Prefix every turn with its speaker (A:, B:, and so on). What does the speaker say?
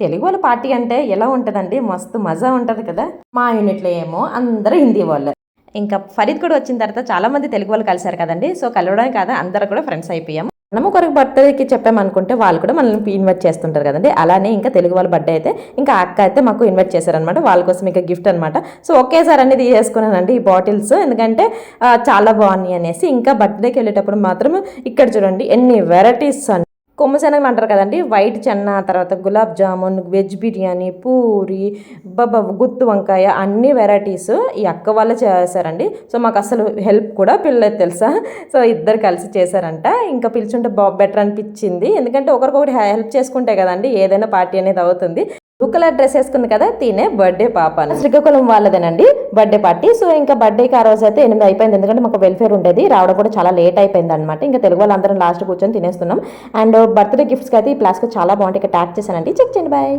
A: తెలుగు వాళ్ళ పార్టీ అంటే ఎలా ఉంటుందండి, మస్తు మజా ఉంటుంది కదా. మా యూనిట్లో ఏమో అందరూ హిందీ వాళ్ళే. ఇంకా ఫరీద్ కూడా వచ్చిన తర్వాత చాలా మంది తెలుగు వాళ్ళు కలిశారు కదండి. సో కలవడం కాదు, అందరూ కూడా ఫ్రెండ్స్ అయిపోయాము. మనం ఒకరికి బర్త్డేకి చెప్పామనుకుంటే వాళ్ళు కూడా మనల్ని ఇన్వైట్ చేస్తుంటారు కదండి. అలానే ఇంకా తెలుగు వాళ్ళ బర్త్డే అయితే ఇంకా అక్క అయితే మాకు ఇన్వైట్ చేశారనమాట. వాళ్ళ కోసం ఇంకా గిఫ్ట్ అనమాట. సో ఒకేసారి అనేది తీసుకున్నానండి ఈ బాటిల్స్, ఎందుకంటే చాలా బాగున్నాయి అనేసి. ఇంకా బర్త్డేకి వెళ్ళేటప్పుడు మాత్రం ఇక్కడ చూడండి ఎన్ని వెరైటీస్ కొమ్ము శనగలు అంటారు కదండి, వైట్ చెన్న, తర్వాత గులాబ్ జామున్, వెజ్ బిర్యానీ, పూరి, గుత్తు వంకాయ, అన్ని వెరైటీస్ ఈ అక్క వాళ్ళే చేశారండి. సో మాకు అసలు హెల్ప్ కూడా పిల్లలేదు తెలుసా. సో ఇద్దరు కలిసి చేశారంట. ఇంకా పిలుచుంటే బెటర్ అనిపించింది, ఎందుకంటే ఒకరికొకటి హెల్ప్ చేసుకుంటే కదండి ఏదైనా పార్టీ అనేది అవుతుంది. బ్లూ కలర్ డ్రెస్ వేసుకుంది కదా, తినే బర్త్డే పాప శ్రీకాకుళం వాళ్ళదేనండి బర్త్డే పార్టీ. సో ఇంకా బర్త్డేకి ఆ రోజు అయితే 8 అయిపోయింది, ఎందుకంటే మాకు వెల్ఫేర్ ఉండేది, రావడం కూడా చాలా లేట్ అయిపోయింది అనమాట. ఇంకా తెలుగు వాళ్ళందరం లాస్ట్ కూర్చొని తినేస్తున్నాం. అండ్ బర్త్డే గిఫ్ట్స్కి అయితే ఈ ప్లాస్టిక్ చాలా బాగుంటాయి, ఇక్కడ ట్యాగ్ చేశానండి, చెక్ చేయండి. బాయ్.